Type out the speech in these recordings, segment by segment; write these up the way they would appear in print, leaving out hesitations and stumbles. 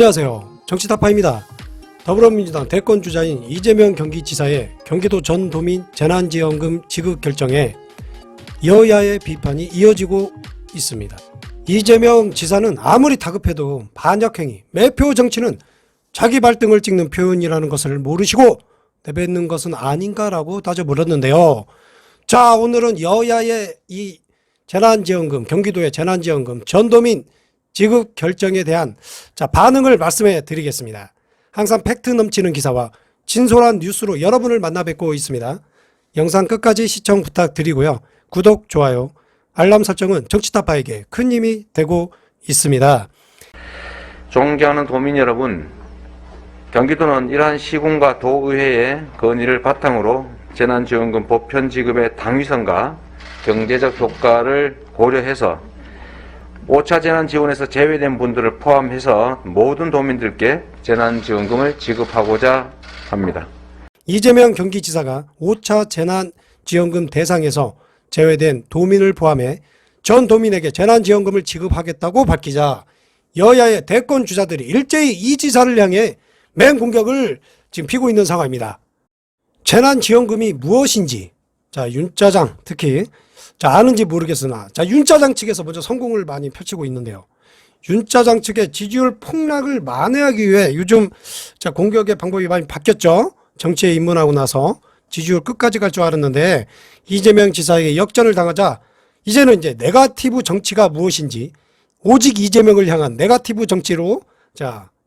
안녕하세요. 정치타파입니다. 더불어민주당 대권주자인 이재명 경기지사의 경기도 전도민 재난지원금 지급 결정에 여야의 비판이 이어지고 있습니다. 이재명 지사는 아무리 다급해도 반역행위, 매표 정치는 자기 발등을 찍는 표현이라는 것을 모르시고 내뱉는 것은 아닌가라고 따져 물었는데요. 자, 오늘은 여야의 이 재난지원금, 경기도의 재난지원금 전도민 지급 결정에 대한 반응을 말씀해 드리겠습니다. 항상 팩트 넘치는 기사와 진솔한 뉴스로 여러분을 만나 뵙고 있습니다. 영상 끝까지 시청 부탁드리고요. 구독, 좋아요, 알람 설정은 정치타파에게 큰 힘이 되고 있습니다. 존경하는 도민 여러분, 경기도는 이러한 시군과 도의회의 건의를 바탕으로 재난지원금 보편 지급의 당위성과 경제적 효과를 고려해서 5차 재난지원에서 제외된 분들을 포함해서 모든 도민들께 재난지원금을 지급하고자 합니다. 이재명 경기지사가 5차 재난지원금 대상에서 제외된 도민을 포함해 전 도민에게 재난지원금을 지급하겠다고 밝히자 여야의 대권 주자들이 일제히 이 지사를 향해 맹공격을 지금 피고 있는 상황입니다. 재난지원금이 무엇인지, 윤짜장 특히 아는지 모르겠으나 윤짜장 측에서 먼저 성공을 많이 펼치고 있는데요. 윤짜장 측의 지지율 폭락을 만회하기 위해 요즘 공격의 방법이 많이 바뀌었죠. 정치에 입문하고 나서 지지율 끝까지 갈 줄 알았는데 이재명 지사에게 역전을 당하자 이제는 이제 네거티브 정치가 무엇인지, 오직 이재명을 향한 네거티브 정치로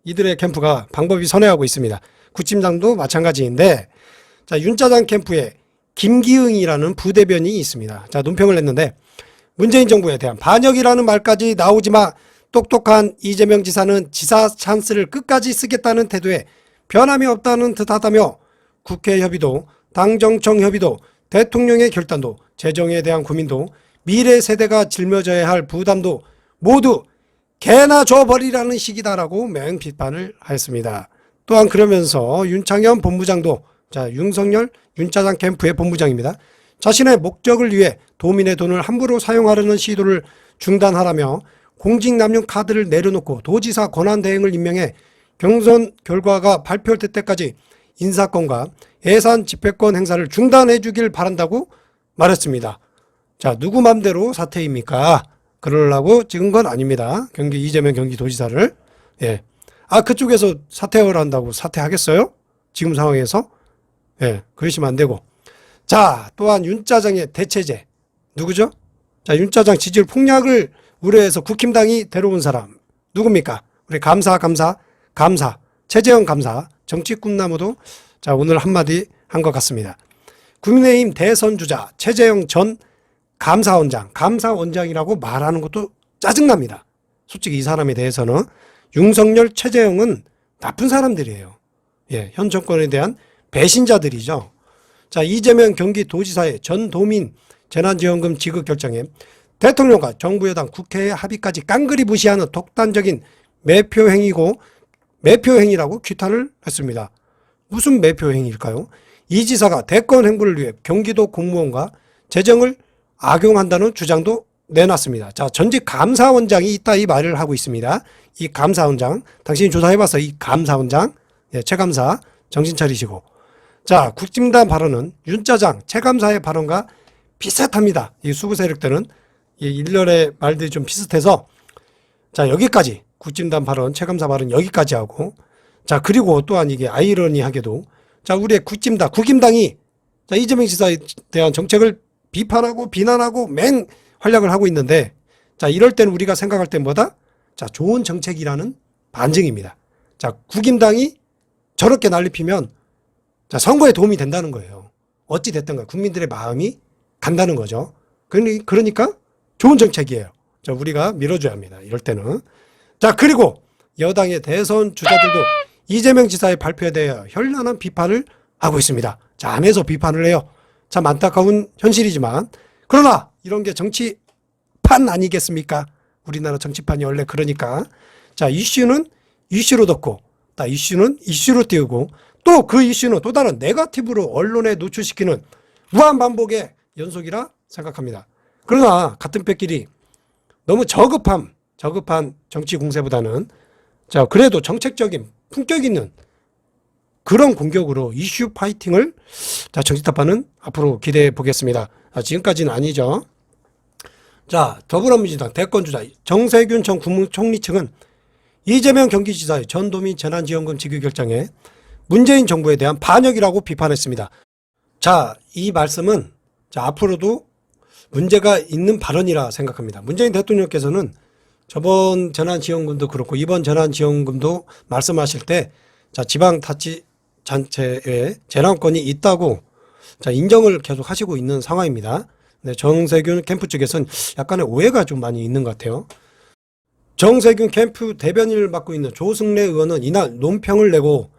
이들의 캠프가 방법이 선회하고 있습니다. 구팀장도 마찬가지인데 윤짜장 캠프에 김기흥이라는 부대변인이 있습니다. 논평을 냈는데 문재인 정부에 대한 반역이라는 말까지 나오지만 똑똑한 이재명 지사는 지사 찬스를 끝까지 쓰겠다는 태도에 변함이 없다는 듯하다며 국회 협의도, 당정청 협의도, 대통령의 결단도, 재정에 대한 고민도, 미래 세대가 짊어져야 할 부담도 모두 개나 줘버리라는 식이다라고 맹비판을 하였습니다. 또한 그러면서 윤창현 본부장도 윤석열 윤짜장 캠프의 본부장입니다. 자신의 목적을 위해 도민의 돈을 함부로 사용하려는 시도를 중단하라며 공직남용 카드를 내려놓고 도지사 권한대행을 임명해 경선 결과가 발표될 때까지 인사권과 예산 집행권 행사를 중단해 주길 바란다고 말했습니다. 누구 맘대로 사퇴입니까? 그러려고 찍은 건 아닙니다. 이재명 경기도지사를. 그쪽에서 사퇴를 한다고 사퇴하겠어요? 지금 상황에서? 그러시면 안 되고. 또한 윤짜장의 대체제. 누구죠? 윤짜장 지지율 폭락을 우려해서 국힘당이 데려온 사람. 누굽니까? 우리 감사. 최재형 감사. 정치 꿈나무도 오늘 한마디 한 것 같습니다. 국민의힘 대선 주자 최재형 전 감사원장이라고 말하는 것도 짜증납니다. 솔직히 이 사람에 대해서는 윤석열, 최재형은 나쁜 사람들이에요. 현 정권에 대한 배신자들이죠. 이재명 경기도지사의 전도민 재난지원금 지급 결정에 대통령과 정부 여당 국회의 합의까지 깡그리 무시하는 독단적인 매표행위라고 규탄을 했습니다. 무슨 매표행위일까요? 이 지사가 대권 행보를 위해 경기도 공무원과 재정을 악용한다는 주장도 내놨습니다. 전직 감사원장이 있다 이 말을 하고 있습니다. 이 감사원장, 당신이 조사해봐서 이 감사원장, 최감사 정신 차리시고. 국진단 발언은 윤짜장, 최감사의 발언과 비슷합니다. 이 수구 세력들은 일련의 말들이 좀 비슷해서 여기까지 국진단 발언, 최감사 발언 여기까지 하고 그리고 또한 이게 아이러니하게도 우리의 국힘당이 이재명 지사에 대한 정책을 비판하고 비난하고 활약을 하고 있는데 이럴 때는 우리가 생각할 때 뭐다? 좋은 정책이라는 반증입니다. 국힘당이 저렇게 난리피면 선거에 도움이 된다는 거예요. 어찌 됐든가 국민들의 마음이 간다는 거죠. 그러니까 좋은 정책이에요. 우리가 밀어줘야 합니다. 이럴 때는. 그리고 여당의 대선 주자들도 이재명 지사의 발표에 대해 현란한 비판을 하고 있습니다. 안에서 비판을 해요. 참 안타까운 현실이지만 그러나 이런 게 정치판 아니겠습니까? 우리나라 정치판이 원래 그러니까. 이슈는 이슈로 덮고 이슈는 이슈로 띄우고 또 그 이슈는 또 다른 네거티브로 언론에 노출시키는 무한반복의 연속이라 생각합니다. 그러나 같은 뼈끼리 너무 저급한 정치 공세보다는 자, 그래도 정책적인 품격 있는 그런 공격으로 이슈 파이팅을 자, 정치타파는 앞으로 기대해 보겠습니다. 지금까지는 아니죠. 자, 더불어민주당 대권주자 정세균 전 국무총리 측은 이재명 경기지사의 전도민 재난지원금 지급 결정에 문재인 정부에 대한 반역이라고 비판했습니다. 자, 이 말씀은 자, 앞으로도 문제가 있는 발언이라 생각합니다. 문재인 대통령께서는 저번 재난지원금도 그렇고 이번 재난지원금도 말씀하실 때 자, 지방자치단체에 재난권이 있다고 자, 인정을 계속 하시고 있는 상황입니다. 네, 정세균 캠프 측에서는 약간의 오해가 좀 많이 있는 것 같아요. 정세균 캠프 대변인을 맡고 있는 조승래 의원은 이날 논평을 내고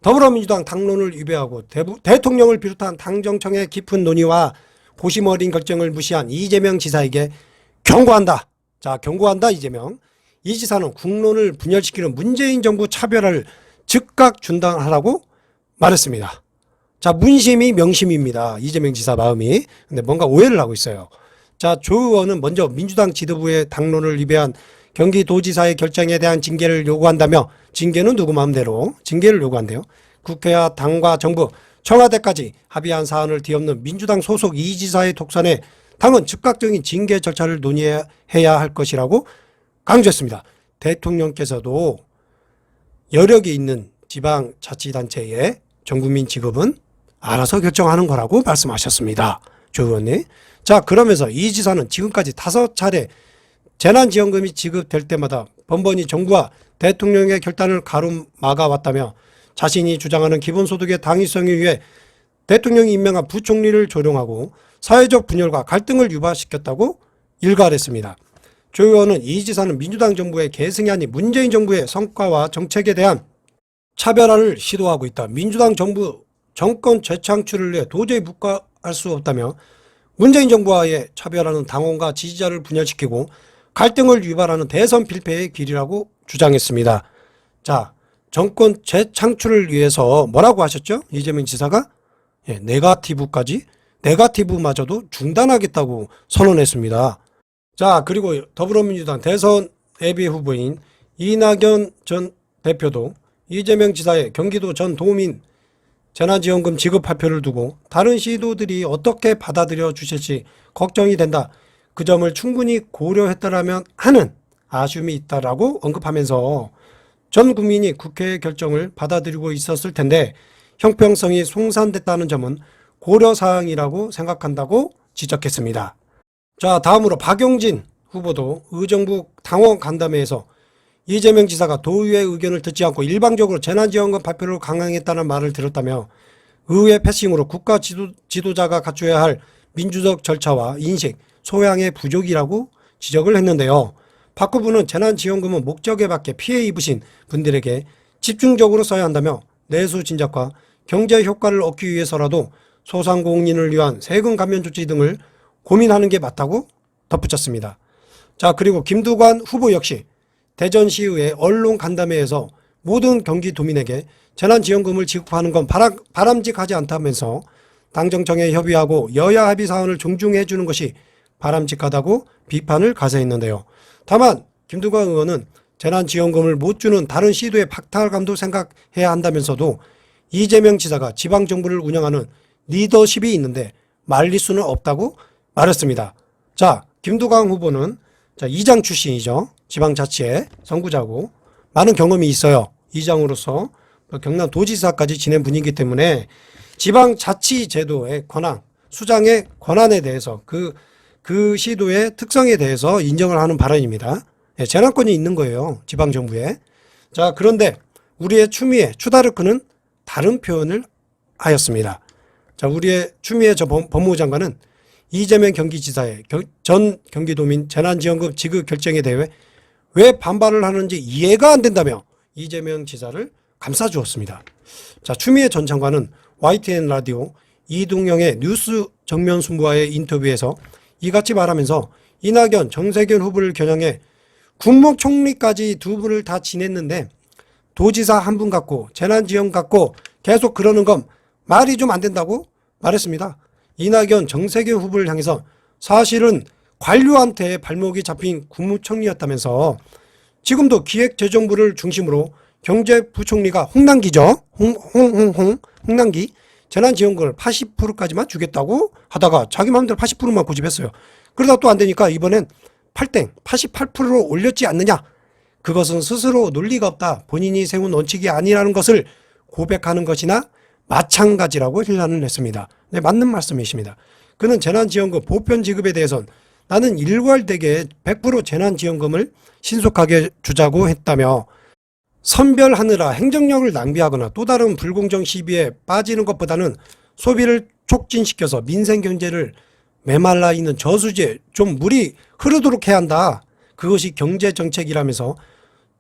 더불어민주당 당론을 위배하고 대통령을 비롯한 당정청의 깊은 논의와 고심 어린 결정을 무시한 이재명 지사에게 경고한다. 자, 경고한다 이재명. 이 지사는 국론을 분열시키는 문재인 정부 차별화를 즉각 중단하라고 말했습니다. 자, 문심이 명심입니다. 이재명 지사 마음이. 근데 뭔가 오해를 하고 있어요. 자, 조 의원은 먼저 민주당 지도부의 당론을 위배한 경기도지사의 결정에 대한 징계를 요구한다며 징계는 누구 마음대로 징계를 요구한대요. 국회와 당과 정부, 청와대까지 합의한 사안을 뒤엎는 민주당 소속 이 지사의 독선에 당은 즉각적인 징계 절차를 논의해야 할 것이라고 강조했습니다. 대통령께서도 여력이 있는 지방자치단체의 전국민 지급은 알아서 결정하는 거라고 말씀하셨습니다. 조 의원님. 자, 그러면서 이 지사는 지금까지 5차례 재난지원금이 지급될 때마다 번번이 정부와 대통령의 결단을 가로막아왔다며 자신이 주장하는 기본소득의 당위성에 의해 대통령이 임명한 부총리를 조롱하고 사회적 분열과 갈등을 유발시켰다고 일갈했습니다. 조 의원은 이 지사는 민주당 정부의 계승이 아닌 문재인 정부의 성과와 정책에 대한 차별화를 시도하고 있다. 민주당 정부 정권 재창출을 위해 도저히 묵과할 수 없다며 문재인 정부와의 차별화는 당원과 지지자를 분열시키고 갈등을 유발하는 대선 필패의 길이라고 주장했습니다. 자, 정권 재창출을 위해서 뭐라고 하셨죠? 이재명 지사가 네가티브마저도 중단하겠다고 선언했습니다. 자, 그리고 더불어민주당 대선 예비 후보인 이낙연 전 대표도 이재명 지사의 경기도 전 도민 재난지원금 지급 발표를 두고 다른 시도들이 어떻게 받아들여 주실지 걱정이 된다. 그 점을 충분히 고려했더라면 하는 아쉬움이 있다라고 언급하면서 전 국민이 국회의 결정을 받아들이고 있었을 텐데 형평성이 송산됐다는 점은 고려사항이라고 생각한다고 지적했습니다. 자, 다음으로 박용진 후보도 의정부 당원 간담회에서 이재명 지사가 도의회 의견을 듣지 않고 일방적으로 재난지원금 발표를 강행했다는 말을 들었다며 의회 패싱으로 국가 지도자가 갖춰야 할 민주적 절차와 인식, 소양의 부족이라고 지적을 했는데요. 박 후보는 재난지원금은 목적에 맞게 피해 입으신 분들에게 집중적으로 써야 한다며 내수 진작과 경제 효과를 얻기 위해서라도 소상공인을 위한 세금 감면 조치 등을 고민하는 게 맞다고 덧붙였습니다. 자, 그리고 김두관 후보 역시 대전시의회 언론 간담회에서 모든 경기도민에게 재난지원금을 지급하는 건 바람직하지 않다면서 당정청에 협의하고 여야 합의 사안을 존중해 주는 것이 바람직하다고 비판을 가세했는데요. 다만 김두관 의원은 재난지원금을 못 주는 다른 시도의 박탈감도 생각해야 한다면서도 이재명 지사가 지방정부를 운영하는 리더십이 있는데 말릴 수는 없다고 말했습니다. 자, 김두관 후보는 이장 출신이죠. 지방자치의 선구자고 많은 경험이 있어요. 이장으로서 경남도지사까지 지낸 분이기 때문에 지방자치제도의 권한, 수장의 권한에 대해서 그 시도의 특성에 대해서 인정을 하는 발언입니다. 재난권이 있는 거예요. 지방정부에. 자, 그런데 우리의 추미애, 추다르크는 다른 표현을 하였습니다. 자, 우리의 추미애 법무부 장관은 이재명 경기지사의 전 경기도민 재난지원금 지급 결정에 대해 왜 반발을 하는지 이해가 안 된다며 이재명 지사를 감싸주었습니다. 자, 추미애 전 장관은 YTN 라디오 이동영의 뉴스 정면 승부와의 인터뷰에서 이같이 말하면서 이낙연, 정세균 후보를 겨냥해 국무총리까지 두 분을 다 지냈는데 도지사 한 분 갖고 재난지원 갖고 계속 그러는 건 말이 좀 안 된다고 말했습니다. 이낙연, 정세균 후보를 향해서 사실은 관료한테 발목이 잡힌 국무총리였다면서 지금도 기획재정부를 중심으로 경제부총리가 홍남기죠. 홍남기 재난지원금을 80%까지만 주겠다고 하다가 자기 마음대로 80%만 고집했어요. 그러다 또 안 되니까 이번엔 88%로 올렸지 않느냐. 그것은 스스로 논리가 없다. 본인이 세운 원칙이 아니라는 것을 고백하는 것이나 마찬가지라고 진단을 했습니다. 네, 맞는 말씀이십니다. 그는 재난지원금 보편 지급에 대해서는 나는 일괄되게 100% 재난지원금을 신속하게 주자고 했다며 선별하느라 행정력을 낭비하거나 또 다른 불공정 시비에 빠지는 것보다는 소비를 촉진시켜서 민생 경제를 메말라 있는 저수지에 좀 물이 흐르도록 해야 한다. 그것이 경제정책이라면서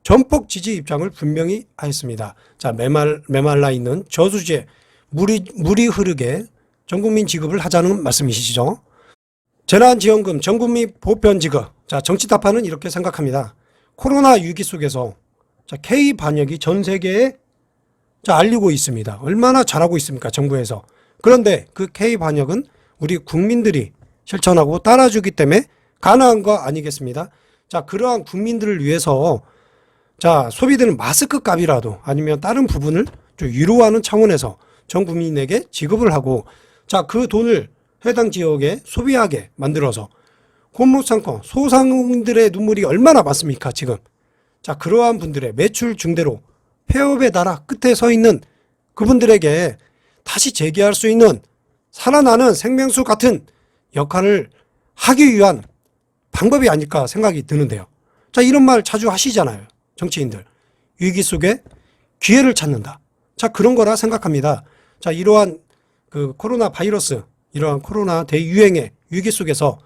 전폭 지지 입장을 분명히 하였습니다. 자, 메말라 있는 저수지에 물이 흐르게 전국민 지급을 하자는 말씀이시죠. 재난지원금 전국민 보편 지급. 자, 정치타파는 이렇게 생각합니다. 코로나 위기 속에서 자, K 반역이 전 세계에 자, 알리고 있습니다. 얼마나 잘하고 있습니까, 정부에서. 그런데 그 K 반역은 우리 국민들이 실천하고 따라주기 때문에 가능한 거 아니겠습니다. 자, 그러한 국민들을 위해서 자, 소비되는 마스크 값이라도 아니면 다른 부분을 좀 유로하는 차원에서 전 국민에게 지급을 하고 자, 그 돈을 해당 지역에 소비하게 만들어서 곤목상권 소상공인들의 눈물이 얼마나 많습니까, 지금. 자, 그러한 분들의 매출 증대로 폐업의 나라 끝에 서 있는 그분들에게 다시 재기할 수 있는 살아나는 생명수 같은 역할을 하기 위한 방법이 아닐까 생각이 드는데요. 자, 이런 말 자주 하시잖아요. 정치인들. 위기 속에 기회를 찾는다. 자, 그런 거라 생각합니다. 자, 이러한 그 코로나 바이러스, 이러한 코로나 대유행의 위기 속에서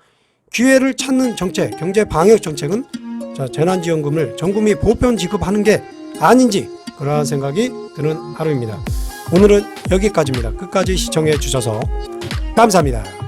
기회를 찾는 정책, 경제 방역 정책은 자, 재난지원금을 전국민 보편 지급하는 게 아닌지 그러한 생각이 드는 하루입니다. 오늘은 여기까지입니다. 끝까지 시청해 주셔서 감사합니다.